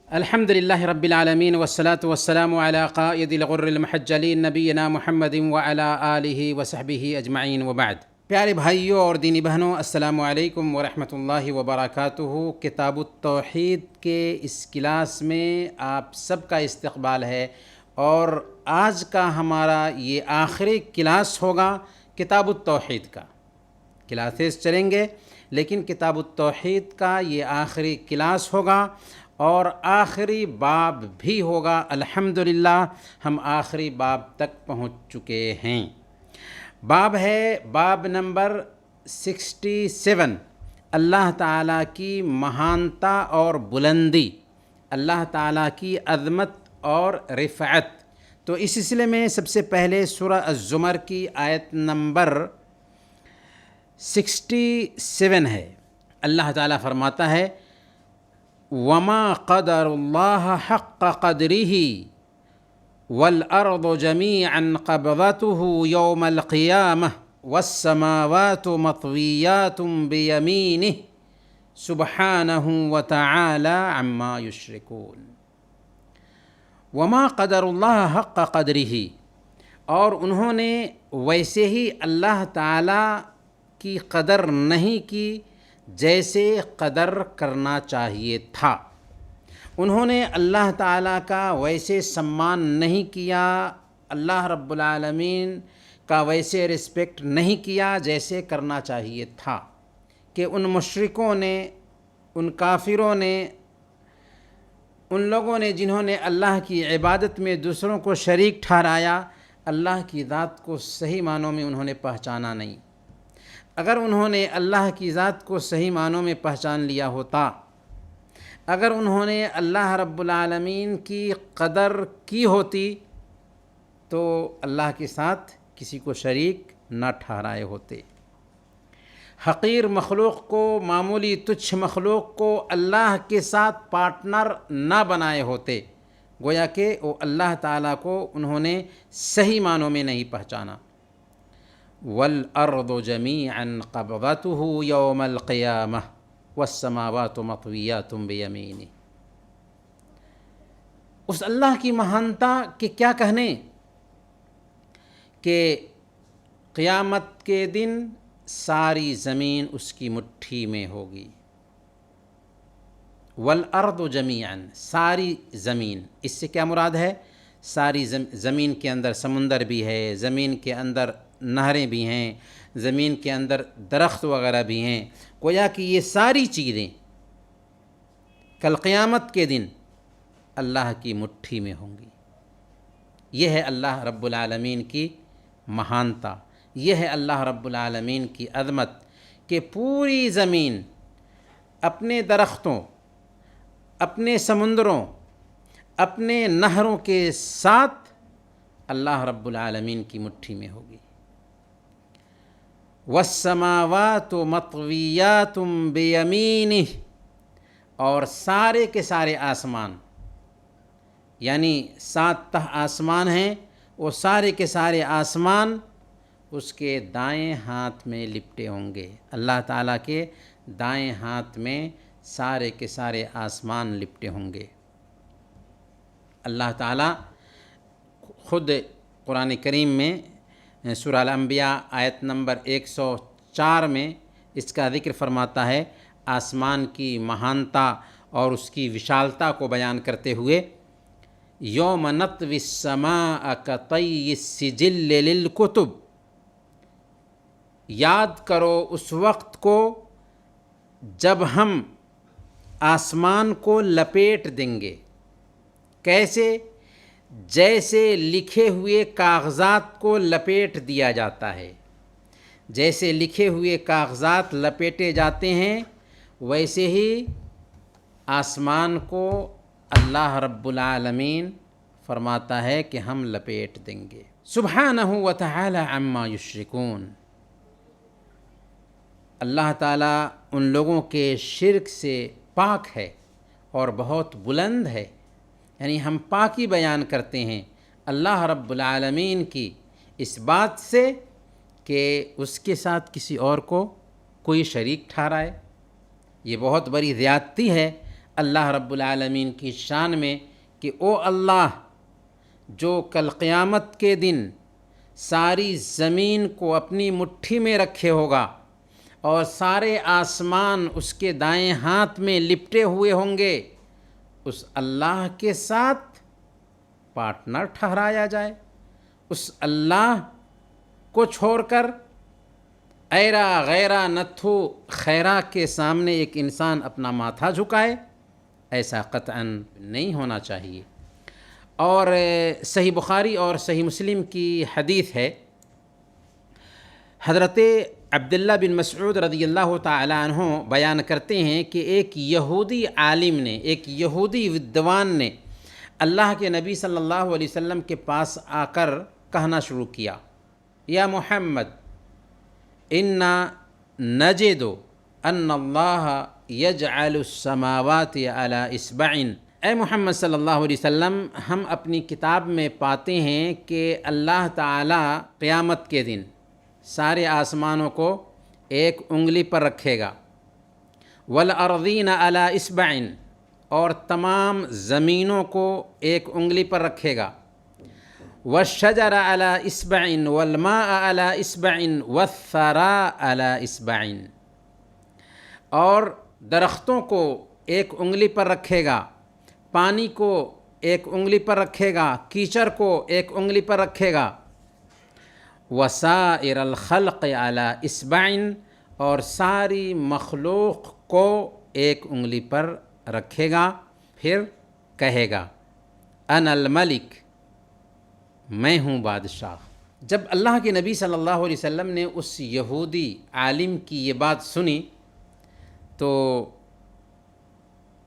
الحمد لله رب العالمين والصلاة والسلام على قائد الغر المحجلين نبينا محمد وعلى آله وصحبه اجمعین وبعد۔ پیارے بھائیوں اور دینی بہنوں، السلام علیکم ورحمۃ اللہ وبرکاتہ۔ کتاب التوحید کے اس کلاس میں آپ سب کا استقبال ہے، اور آج کا ہمارا یہ آخری کلاس ہوگا کتاب التوحید کا۔ کلاسز چلیں گے، لیکن کتاب التوحید کا یہ آخری کلاس ہوگا اور آخری باب بھی ہوگا۔ الحمدللہ ہم آخری باب تک پہنچ چکے ہیں۔ باب ہے باب نمبر 67، اللہ تعالیٰ کی مہانتا اور بلندی، اللہ تعالیٰ کی عظمت اور رفعت۔ تو اس سلسلے میں سب سے پہلے سورہ الزمر کی آیت نمبر 67 ہے۔ اللہ تعالیٰ فرماتا ہے وَمَا قَدَرُ اللَّهَ حَقَّ قَدْرِهِ وَالْأَرْضُ جَمِيعًا قَبْضَتُهُ يَوْمَ الْقِيَامَةِ وَالسَّمَاوَاتُ مَطْوِيَّاتٌ بِيَمِينِهِ سُبْحَانَهُ وَتَعَالَى عَمَّا يُشْرِكُونَ۔ وَمَا قَدَرُ اللَّهَ حَقَّ قَدْرِهِ، اور انہوں نے ویسے ہی اللہ تعالیٰ کی قدر نہیں کی جیسے قدر کرنا چاہیے تھا۔ انہوں نے اللہ تعالیٰ کا ویسے سمان نہیں کیا، اللہ رب العالمین کا ویسے رسپیکٹ نہیں کیا جیسے کرنا چاہیے تھا، کہ ان مشرکوں نے، ان کافروں نے، ان لوگوں نے جنہوں نے اللہ کی عبادت میں دوسروں کو شریک ٹھہرایا، اللہ کی ذات کو صحیح معنوں میں انہوں نے پہچانا نہیں۔ اگر انہوں نے اللہ کی ذات کو صحیح معنوں میں پہچان لیا ہوتا، اگر انہوں نے اللہ رب العالمین کی قدر کی ہوتی، تو اللہ کے ساتھ کسی کو شریک نہ ٹھہرائے ہوتے۔ حقیر مخلوق کو، معمولی تچھ مخلوق کو اللہ کے ساتھ پارٹنر نہ بنائے ہوتے، گویا کہ وہ اللہ تعالیٰ کو انہوں نے صحیح معنوں میں نہیں پہچانا۔ وَالْأَرْضُ جَمِيعًا قَبْضَتُهُ يَوْمَ الْقِيَامَةِ وَالسَّمَاوَاتُ مَطْوِيَّاتٌ بِيَمِينِهِ۔ اس اللہ کی مہانتا کے کیا کہنے کہ قیامت کے دن ساری زمین اس کی مٹھی میں ہوگی۔ وَالْأَرْضُ جَمِيعًا، ساری زمین، اس سے کیا مراد ہے؟ ساری زمین کے اندر سمندر بھی ہے، زمین کے اندر نہریں بھی ہیں، زمین کے اندر درخت وغیرہ بھی ہیں، گویا کہ یہ ساری چیزیں کل قیامت کے دن اللہ کی مٹھی میں ہوں گی۔ یہ ہے اللہ رب العالمین کی مہانتا، یہ ہے اللہ رب العالمین کی عظمت، کہ پوری زمین اپنے درختوں، اپنے سمندروں، اپنے نہروں کے ساتھ اللہ رب العالمین کی مٹھی میں ہوگی۔ وَالسَّمَاوَاتُ مَطْوِيَّاتٌ بِيَمِينِهِ، اور سارے کے سارے آسمان، یعنی 7 تہ آسمان ہیں، وہ سارے کے سارے آسمان اس کے دائیں ہاتھ میں لپٹے ہوں گے۔ اللہ تعالیٰ کے دائیں ہاتھ میں سارے کے سارے آسمان لپٹے ہوں گے۔ اللہ تعالیٰ خود قرآن کریم میں سورہ الانبیاء آیت نمبر 104 میں اس کا ذکر فرماتا ہے، آسمان کی مہانتا اور اس کی وشالتا کو بیان کرتے ہوئے، یوم نطوی السماء کطی السجل للکتب، یاد کرو اس وقت کو جب ہم آسمان کو لپیٹ دیں گے۔ کیسے؟ جیسے لکھے ہوئے کاغذات کو لپیٹ دیا جاتا ہے، جیسے لکھے ہوئے کاغذات لپیٹے جاتے ہیں، ویسے ہی آسمان کو اللہ رب العالمین فرماتا ہے کہ ہم لپیٹ دیں گے۔ سبحانہ وتعالی عما یشرکون، اللہ تعالیٰ ان لوگوں کے شرک سے پاک ہے اور بہت بلند ہے، یعنی ہم پاکی بیان کرتے ہیں اللہ رب العالمین کی اس بات سے کہ اس کے ساتھ کسی اور کو کوئی شریک ٹھہرائے۔ یہ بہت بڑی زیادتی ہے اللہ رب العالمین کی شان میں کہ او اللہ جو کل قیامت کے دن ساری زمین کو اپنی مٹھی میں رکھے ہوگا اور سارے آسمان اس کے دائیں ہاتھ میں لپٹے ہوئے ہوں گے، اس اللہ کے ساتھ پارٹنر ٹھہرایا جائے، اس اللہ کو چھوڑ کر ایرا غیرہ نتھو خیرہ کے سامنے ایک انسان اپنا ماتھا جھکائے، ایسا قطعاً نہیں ہونا چاہیے۔ اور صحیح بخاری اور صحیح مسلم کی حدیث ہے، حضرت عبداللہ بن مسعود رضی اللہ تعالی عنہ بیان کرتے ہیں کہ ایک یہودی عالم نے، ایک یہودی ودوان نے اللہ کے نبی صلی اللہ علیہ وسلم کے پاس آ کر کہنا شروع کیا، یا محمد انا نجد ان اللہ یجعل السماوات علی اصبع، اے محمد صلی اللہ علیہ وسلم، ہم اپنی کتاب میں پاتے ہیں کہ اللہ تعالی قیامت کے دن سارے آسمانوں کو ایک انگلی پر رکھے گا، والارضین علی اصبع، اور تمام زمینوں کو ایک انگلی پر رکھے گا، والشجر علی اصبع والماء علی اصبع والثرى علی اصبع، اور درختوں کو ایک انگلی پر رکھے گا، پانی کو ایک انگلی پر رکھے گا، کیچڑ کو ایک انگلی پر رکھے گا، وسائر الخلق علی اصبع، اور ساری مخلوق کو ایک انگلی پر رکھے گا، پھر کہے گا انا الملک، میں ہوں بادشاہ۔ جب اللہ کے نبی صلی اللہ علیہ وسلم نے اس یہودی عالم کی یہ بات سنی تو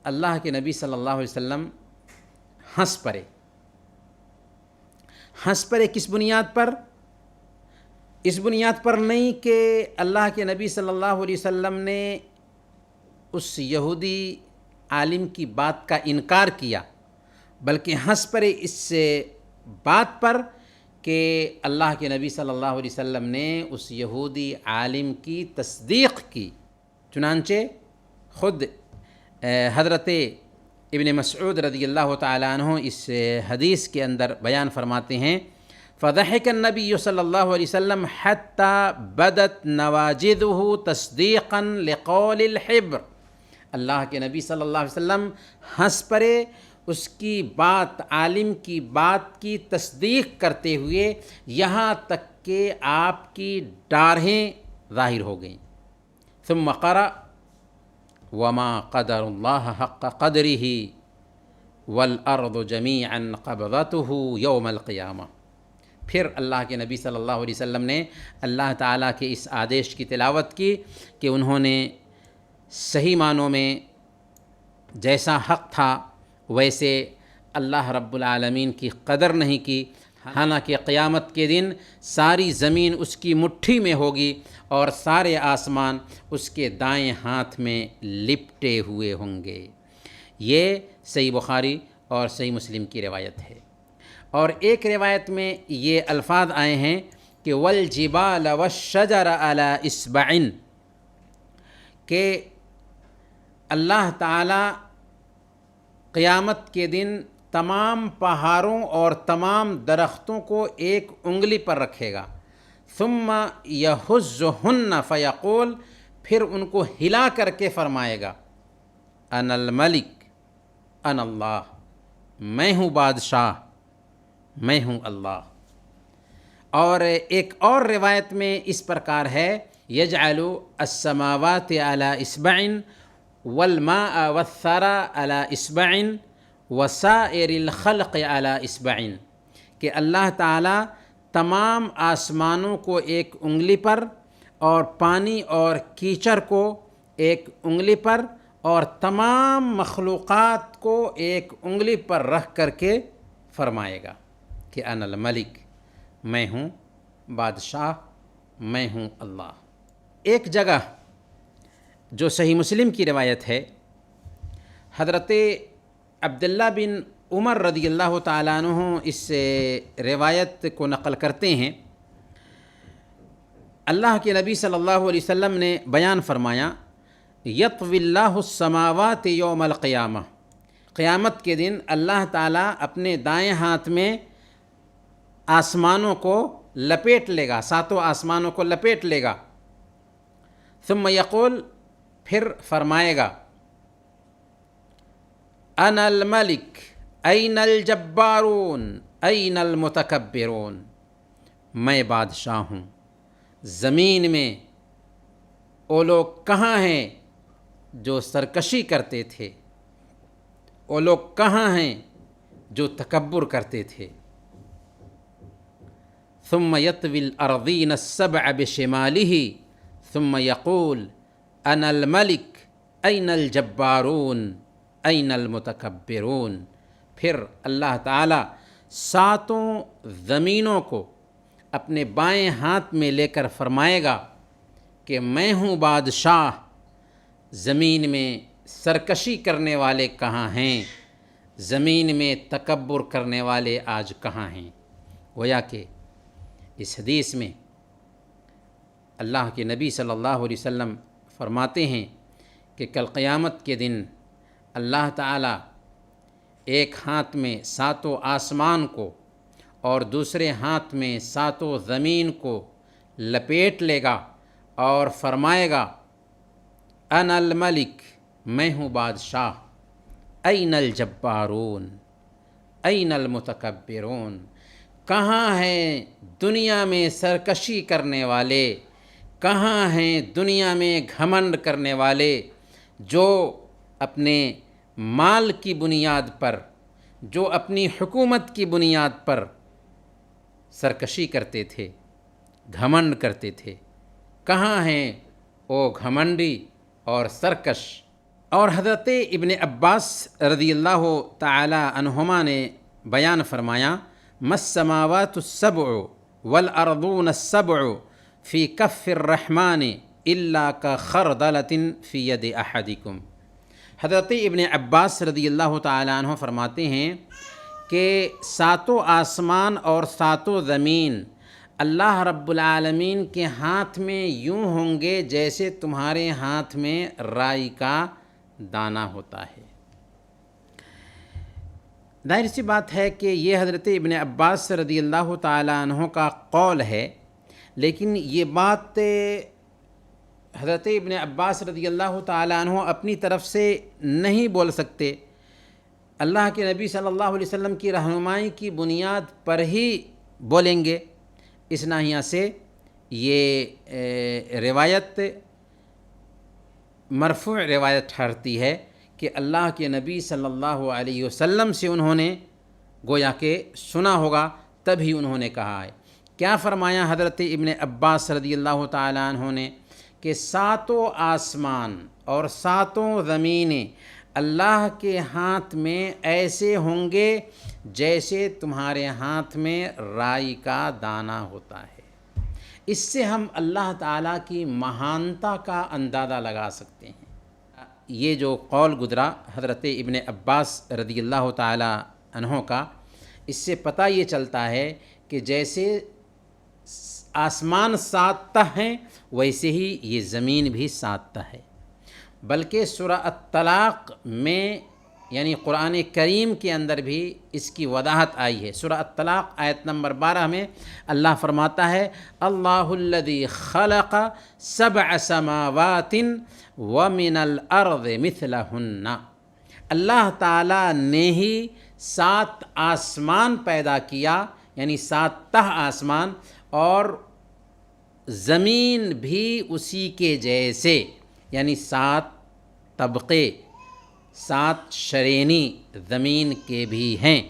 اللہ کے نبی صلی اللہ علیہ وسلم ہنس پڑے۔ ہنس پڑے کس بنیاد پر؟ اس بنیاد پر نہیں کہ اللہ کے نبی صلی اللہ علیہ وسلم نے اس یہودی عالم کی بات کا انکار کیا، بلکہ ہنس پڑے اس بات پر کہ اللہ کے نبی صلی اللہ علیہ وسلم نے اس یہودی عالم کی تصدیق کی۔ چنانچہ خود حضرت ابن مسعود رضی اللہ تعالیٰ عنہ اس حدیث کے اندر بیان فرماتے ہیں، فضحك النبی صلی اللہ علیہ وسلم حتی بدت نواجذہ تصدیقا لقول الحبر، اللہ کے نبی صلی اللہ علیہ وسلم ہنس پڑے اس کی بات، عالم کی بات کی تصدیق کرتے ہوئے، یہاں تک کہ آپ کی ڈاڑھیں ظاہر ہو گئیں۔ ثم قرأ وما قدر اللہ حق قدرہ والارض جمیعا قبضتہ یوم القیامہ، پھر اللہ کے نبی صلی اللہ علیہ وسلم نے اللہ تعالیٰ کے اس آدیش کی تلاوت کی کہ انہوں نے صحیح معنوں میں جیسا حق تھا ویسے اللہ رب العالمین کی قدر نہیں کی، حالانکہ قیامت کے دن ساری زمین اس کی مٹھی میں ہوگی اور سارے آسمان اس کے دائیں ہاتھ میں لپٹے ہوئے ہوں گے۔ یہ صحیح بخاری اور صحیح مسلم کی روایت ہے۔ اور ایک روایت میں یہ الفاظ آئے ہیں کہ والجبال والشجر علی اصبع، کہ اللہ تعالی قیامت کے دن تمام پہاڑوں اور تمام درختوں کو ایک انگلی پر رکھے گا، ثم یہزہن فیقول، پھر ان کو ہلا کر کے فرمائے گا انا الملک انا اللہ، میں ہوں بادشاہ، میں ہوں اللہ۔ اور ایک اور روایت میں اس پرکار ہے یجعل السماوات علی اصبع والماء والثرى علی اصبع وسائر الخلق علی اصبع، کہ اللہ تعالیٰ تمام آسمانوں کو ایک انگلی پر اور پانی اور کیچڑ کو ایک انگلی پر اور تمام مخلوقات کو ایک انگلی پر رکھ کر کے فرمائے گا کہ انا الملک، میں ہوں بادشاہ، میں ہوں اللہ۔ ایک جگہ جو صحیح مسلم کی روایت ہے، حضرت عبداللہ بن عمر رضی اللہ تعالیٰ عنہ اس روایت کو نقل کرتے ہیں، اللہ کے نبی صلی اللہ علیہ وسلم نے بیان فرمایا یطوی اللہ السماوات یوم القیامہ، قیامت کے دن اللہ تعالیٰ اپنے دائیں ہاتھ میں آسمانوں کو لپیٹ لے گا، ساتوں آسمانوں کو لپیٹ لے گا. ثم یقول، پھر فرمائے گا، انا الملک این الجبارون این المتکبرون، میں بادشاہ ہوں، زمین میں وہ لوگ کہاں ہیں جو سرکشی کرتے تھے، وہ لوگ کہاں ہیں جو تکبر کرتے تھے. ثم یطوی الارضین السبع بشمالہ ثم یقول انا الملک این الجبارون این المتکبرون. پھر اللہ تعالیٰ ساتوں زمینوں کو اپنے بائیں ہاتھ میں لے کر فرمائے گا کہ میں ہوں بادشاہ، زمین میں سرکشی کرنے والے کہاں ہیں، زمین میں تکبر کرنے والے آج کہاں ہیں. گویا کہ اس حدیث میں اللہ کے نبی صلی اللہ علیہ وسلم فرماتے ہیں کہ کل قیامت کے دن اللہ تعالیٰ ایک ہاتھ میں ساتوں آسمان کو اور دوسرے ہاتھ میں ساتوں زمین کو لپیٹ لے گا اور فرمائے گا، انا الملک، میں ہوں بادشاہ، این الجبارون این المتکبرون، کہاں ہیں دنیا میں سرکشی کرنے والے، کہاں ہیں دنیا میں گھمنڈ کرنے والے جو اپنے مال کی بنیاد پر، جو اپنی حکومت کی بنیاد پر سرکشی کرتے تھے، گھمنڈ کرتے تھے. کہاں ہیں وہ گھمنڈی اور سرکش. اور حضرت ابن عباس رضی اللہ تعالی عنہما نے بیان فرمایا، ما السماوات السبع والارضون السبع فی کف الرحمن الا کخردلۃ فی ید احدکم. حضرت ابن عباس رضی اللہ تعالی عنہ فرماتے ہیں کہ ساتوں آسمان اور ساتوں زمین اللہ رب العالمین کے ہاتھ میں یوں ہوں گے جیسے تمہارے ہاتھ میں رائی کا دانہ ہوتا ہے. ظاہر سی بات ہے کہ یہ حضرت ابن عباس رضی اللہ تعالی عنہ کا قول ہے، لیکن یہ بات حضرت ابن عباس رضی اللہ تعالی عنہ اپنی طرف سے نہیں بول سکتے، اللہ کے نبی صلی اللہ علیہ وسلم کی رہنمائی کی بنیاد پر ہی بولیں گے. اس ناحیہ سے یہ روایت مرفوع روایت ٹھہرتی ہے کہ اللہ کے نبی صلی اللہ علیہ وسلم سے انہوں نے گویا کہ سنا ہوگا، تبھی انہوں نے کہا ہے. کیا فرمایا حضرت ابن عباس رضی اللہ تعالی عنہ نے کہ ساتوں آسمان اور ساتوں زمینیں اللہ کے ہاتھ میں ایسے ہوں گے جیسے تمہارے ہاتھ میں رائی کا دانہ ہوتا ہے. اس سے ہم اللہ تعالیٰ کی مہانتا کا اندازہ لگا سکتے ہیں. یہ جو قول گزرا حضرت ابن عباس رضی اللہ تعالیٰ عنہ کا، اس سے پتہ یہ چلتا ہے کہ جیسے آسمان 7 تہ ہیں ویسے ہی یہ زمین بھی 7 تہ ہے. بلکہ سورہ الطلاق میں یعنی قرآن کریم کے اندر بھی اس کی وضاحت آئی ہے. سورہ الطلاق آیت نمبر 12 میں اللہ فرماتا ہے، اللہ الذی خلق 7 سماوات ومن الارض مثلہن. اللہ تعالیٰ نے ہی 7 آسمان پیدا کیا، یعنی 7 تہ آسمان، اور زمین بھی اسی کے جیسے، یعنی 7 طبقے، 7 شرینی زمین کے بھی ہیں.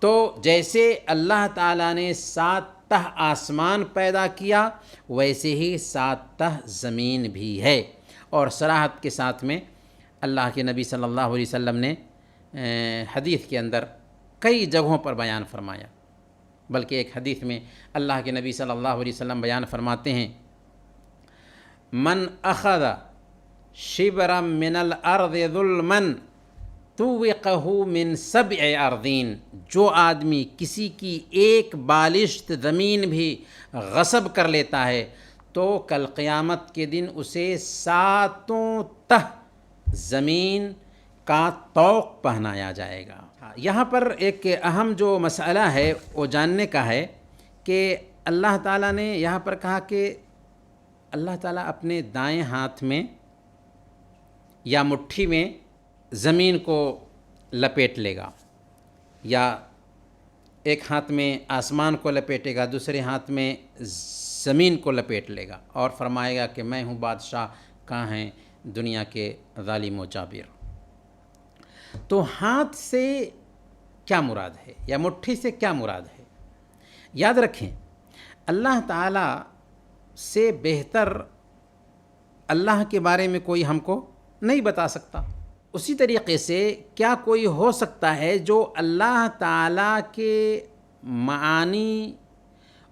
تو جیسے اللہ تعالیٰ نے 7 تہ آسمان پیدا کیا ویسے ہی 7 تہ زمین بھی ہے. اور صراحت کے ساتھ میں اللہ کے نبی صلی اللہ علیہ وسلم نے حدیث کے اندر کئی جگہوں پر بیان فرمایا. بلکہ ایک حدیث میں اللہ کے نبی صلی اللہ علیہ وسلم بیان فرماتے ہیں، من اخذ شبرا من الارض ظلما توقہ من 7 ارضین. جو آدمی کسی کی ایک بالشت زمین بھی غصب کر لیتا ہے تو کل قیامت کے دن اسے 7 تہ زمین کا طوق پہنایا جائے گا۔ یہاں پر ایک اہم جو مسئلہ ہے وہ جاننے کا ہے کہ اللہ تعالیٰ نے یہاں پر کہا کہ اللہ تعالیٰ اپنے دائیں ہاتھ میں یا مٹھی میں زمین کو لپیٹ لے گا، یا ایک ہاتھ میں آسمان کو لپیٹے گا، دوسرے ہاتھ میں زمین کو لپیٹ لے گا اور فرمائے گا کہ میں ہوں بادشاہ، کہاں ہیں دنیا کے ظالم و جابر۔ تو ہاتھ سے کیا مراد ہے یا مٹھی سے کیا مراد ہے؟ یاد رکھیں، اللہ تعالیٰ سے بہتر اللہ کے بارے میں کوئی ہم کو نہیں بتا سکتا۔ اسی طریقے سے کیا کوئی ہو سکتا ہے جو اللہ تعالیٰ کے معانی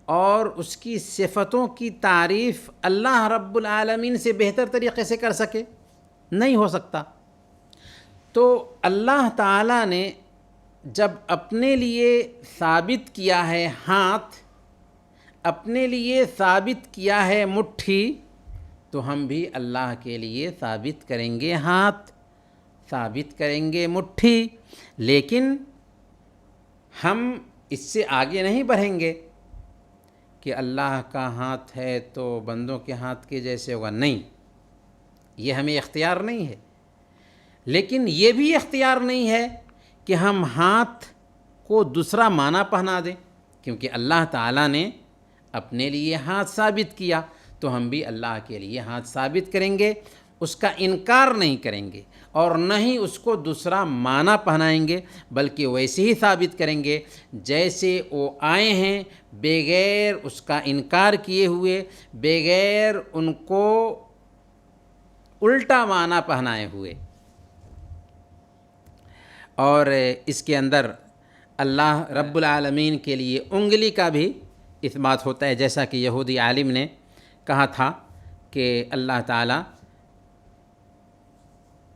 اور اس کی صفتوں کی تعریف اللہ رب العالمین سے بہتر طریقے سے کر سکے؟ نہیں ہو سکتا۔ تو اللہ تعالیٰ نے جب اپنے لیے ثابت کیا ہے ہاتھ، اپنے لیے ثابت کیا ہے مٹھی، تو ہم بھی اللہ کے لیے ثابت کریں گے ہاتھ، ثابت کریں گے مٹھی، لیکن ہم اس سے آگے نہیں بڑھیں گے کہ اللہ کا ہاتھ ہے تو بندوں کے ہاتھ کے جیسے ہوگا، نہیں، یہ ہمیں اختیار نہیں ہے۔ لیکن یہ بھی اختیار نہیں ہے کہ ہم ہاتھ کو دوسرا معنی پہنا دیں، کیونکہ اللہ تعالیٰ نے اپنے لیے ہاتھ ثابت کیا تو ہم بھی اللہ کے لیے ہاتھ ثابت کریں گے، اس کا انکار نہیں کریں گے اور نہ ہی اس کو دوسرا معنی پہنائیں گے، بلکہ ویسے ہی ثابت کریں گے جیسے وہ آئے ہیں، بغیر اس کا انکار کیے ہوئے، بغیر ان کو الٹا معنی پہنائے ہوئے۔ اور اس کے اندر اللہ رب العالمین کے لیے انگلی کا بھی اثبات ہوتا ہے، جیسا کہ یہودی عالم نے کہا تھا کہ اللہ تعالیٰ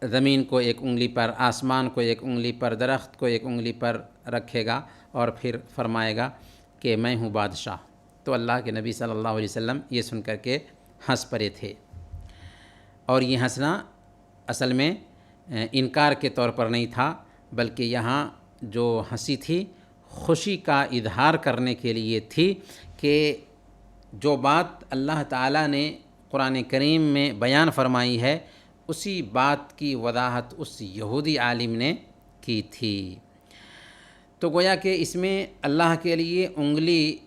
زمین کو ایک انگلی پر، آسمان کو ایک انگلی پر، درخت کو ایک انگلی پر رکھے گا اور پھر فرمائے گا کہ میں ہوں بادشاہ۔ تو اللہ کے نبی صلی اللہ علیہ وسلم یہ سن کر کے ہنس پڑے تھے، اور یہ ہنسنا اصل میں انکار کے طور پر نہیں تھا، بلکہ یہاں جو ہنسی تھی خوشی کا اظہار کرنے کے لیے تھی کہ جو بات اللہ تعالیٰ نے قرآن کریم میں بیان فرمائی ہے اسی بات کی وضاحت اس یہودی عالم نے کی تھی۔ تو گویا کہ اس میں اللہ کے لیے انگلی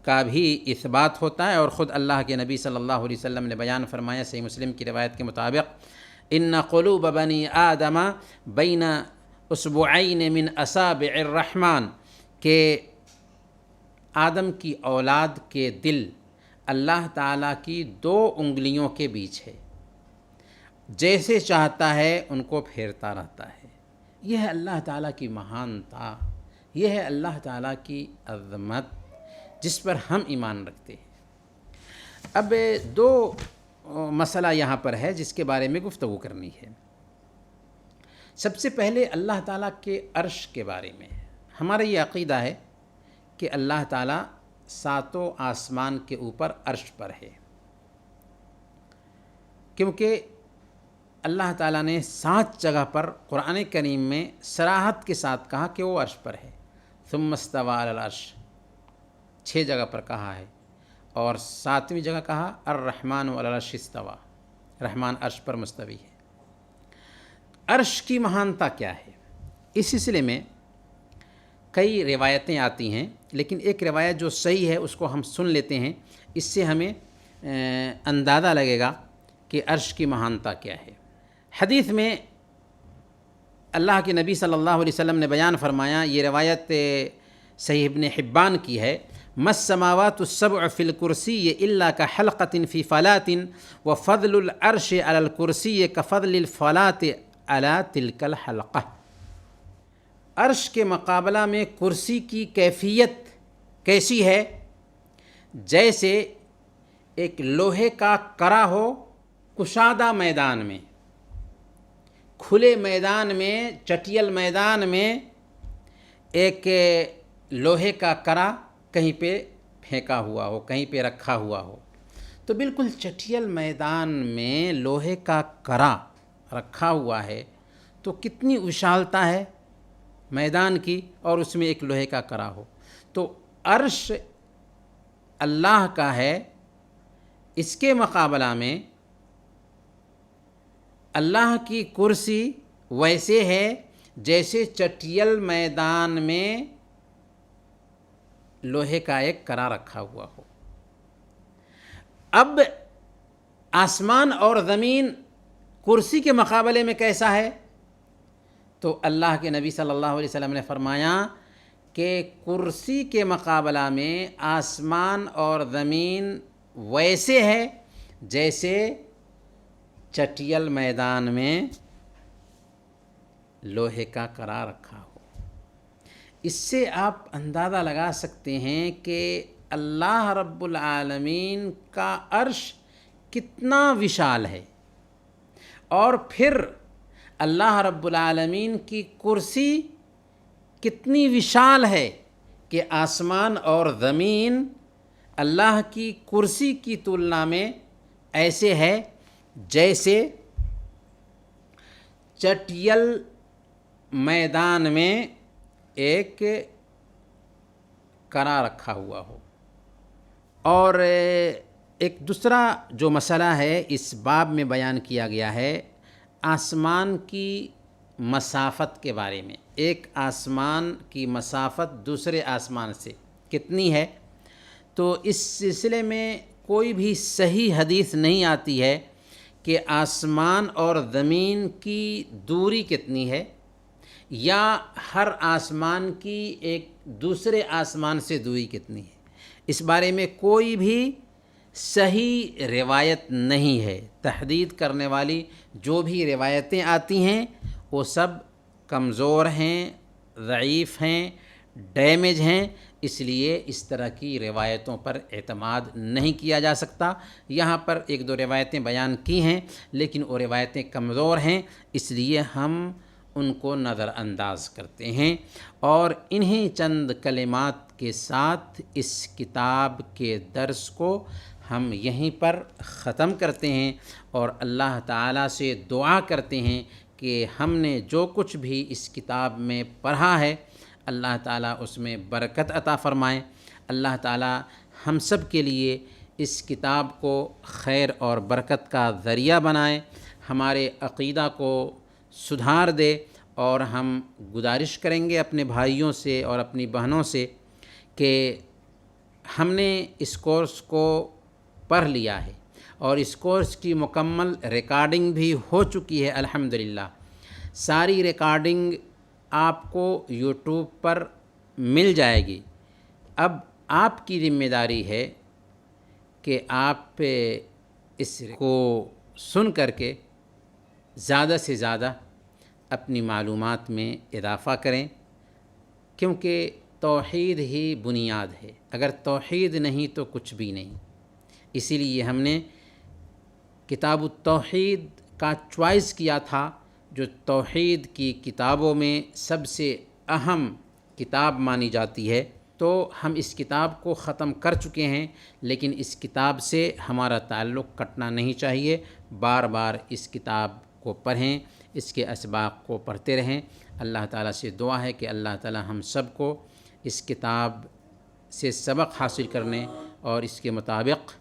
کا بھی اثبات ہوتا ہے، اور خود اللہ کے نبی صلی اللہ علیہ وسلم نے بیان فرمایا صحیح مسلم کی روایت کے مطابق، ان قلوب بنی آدم بین اصبعین من اصابع الرحمن، کہ آدم کی اولاد کے دل اللہ تعالیٰ کی 2 انگلیوں کے بیچ ہے، جیسے چاہتا ہے ان کو پھیرتا رہتا ہے۔ یہ ہے اللہ تعالیٰ کی مہانتا، یہ ہے اللہ تعالیٰ کی عظمت جس پر ہم ایمان رکھتے ہیں۔ اب 2 مسئلہ یہاں پر ہے جس کے بارے میں گفتگو کرنی ہے۔ سب سے پہلے اللہ تعالیٰ کے عرش کے بارے میں ہمارا یہ عقیدہ ہے کہ اللہ تعالیٰ 7 آسمان کے اوپر عرش پر ہے، کیونکہ اللہ تعالیٰ نے 7 جگہ پر قرآن کریم میں صراحت کے ساتھ کہا کہ وہ عرش پر ہے۔ ثم استوى علی العرش 6 جگہ پر کہا ہے، اور 7ویں جگہ کہا الرحمن علی العرش استوى، رحمان عرش پر مستوی ہے۔ عرش کی مہانتا کیا ہے؟ اس سلسلے میں کئی روایتیں آتی ہیں، لیکن ایک روایت جو صحیح ہے اس کو ہم سن لیتے ہیں، اس سے ہمیں اندازہ لگے گا کہ عرش کی مہانتا کیا ہے۔ حدیث میں اللہ کے نبی صلی اللہ علیہ وسلم نے بیان فرمایا، یہ روایت صحیح ابن حبان کی ہے، ما السماوات السبع فی الکرسی الا کحلقۃ فی فلاۃ وفضل العرش علی الکرسی کفضل الفلاۃ علی تلک الحلقہ۔ عرش کے مقابلہ میں کرسی کی کیفیت کیسی ہے؟ جیسے ایک لوہے کا کرا ہو کشادہ میدان میں، کھلے میدان میں، چٹیل میدان میں ایک لوہے کا کرا کہیں پہ پھینکا ہوا ہو، کہیں پہ رکھا ہوا ہو، تو بالکل چٹھیل میدان میں لوہے کا کرا رکھا ہوا ہے، تو کتنی وشالتا ہے میدان کی، اور اس میں ایک لوہے کا کرا ہو۔ تو عرش اللہ کا ہے، اس کے مقابلہ میں اللہ کی کرسی ویسے ہے جیسے چٹھیل میدان میں لوہے کا ایک کرا رکھا ہوا ہو۔ اب آسمان اور زمین کرسی کے مقابلے میں کیسا ہے؟ تو اللہ کے نبی صلی اللہ علیہ وسلم نے فرمایا کہ کرسی کے مقابلہ میں آسمان اور زمین ویسے ہے جیسے چٹھیل میدان میں لوہے کا کرا رکھا ہو۔ اس سے آپ اندازہ لگا سکتے ہیں کہ اللہ رب العالمین کا عرش کتنا وشال ہے، اور پھر اللہ رب العالمین کی کرسی کتنی وشال ہے کہ آسمان اور زمین اللہ کی کرسی کی تلنا میں ایسے ہے جیسے چٹھیل میدان میں ایک کرا رکھا ہوا ہو۔ اور ایک دوسرا جو مسئلہ ہے اس باب میں بیان کیا گیا ہے آسمان کی مسافت کے بارے میں۔ ایک آسمان کی مسافت دوسرے آسمان سے کتنی ہے؟ تو اس سلسلے میں کوئی بھی صحیح حدیث نہیں آتی ہے کہ آسمان اور زمین کی دوری کتنی ہے، یا ہر آسمان کی ایک دوسرے آسمان سے دوری کتنی ہے۔ اس بارے میں کوئی بھی صحیح روایت نہیں ہے۔ تحدید کرنے والی جو بھی روایتیں آتی ہیں وہ سب کمزور ہیں، ضعیف ہیں، ڈیمیج ہیں، اس لیے اس طرح کی روایتوں پر اعتماد نہیں کیا جا سکتا۔ یہاں پر ایک دو روایتیں بیان کی ہیں لیکن وہ روایتیں کمزور ہیں، اس لیے ہم ان کو نظر انداز کرتے ہیں، اور انہیں چند کلمات کے ساتھ اس کتاب کے درس کو ہم یہیں پر ختم کرتے ہیں، اور اللہ تعالیٰ سے دعا کرتے ہیں کہ ہم نے جو کچھ بھی اس کتاب میں پڑھا ہے اللہ تعالیٰ اس میں برکت عطا فرمائے۔ اللہ تعالیٰ ہم سب کے لیے اس کتاب کو خیر اور برکت کا ذریعہ بنائے، ہمارے عقیدہ کو سدھار دے، اور ہم گزارش کریں گے اپنے بھائیوں سے اور اپنی بہنوں سے کہ ہم نے اس کورس کو پڑھ لیا ہے، اور اس کورس کی مکمل ریکارڈنگ بھی ہو چکی ہے الحمدللہ۔ ساری ریکارڈنگ آپ کو یوٹیوب پر مل جائے گی۔ اب آپ کی ذمہ داری ہے کہ آپ اس کو سن کر کے زیادہ سے زیادہ اپنی معلومات میں اضافہ کریں، کیونکہ توحید ہی بنیاد ہے، اگر توحید نہیں تو کچھ بھی نہیں۔ اسی لیے ہم نے کتاب التوحید کا چوائس کیا تھا، جو توحید کی کتابوں میں سب سے اہم کتاب مانی جاتی ہے۔ تو ہم اس کتاب کو ختم کر چکے ہیں، لیکن اس کتاب سے ہمارا تعلق کٹنا نہیں چاہیے۔ بار بار اس کتاب کو پڑھیں، اس کے اسباق کو پڑھتے رہیں۔ اللہ تعالیٰ سے دعا ہے کہ اللہ تعالیٰ ہم سب کو اس کتاب سے سبق حاصل کرنے اور اس کے مطابق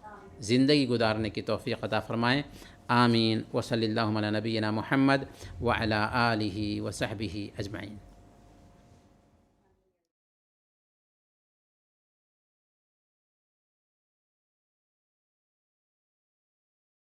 زندگی گزارنے کی توفیق عطا فرمائیں۔ آمین۔ وصلی اللہ علی نبینا محمد وعلی آلہ وصحبہ اجمعین۔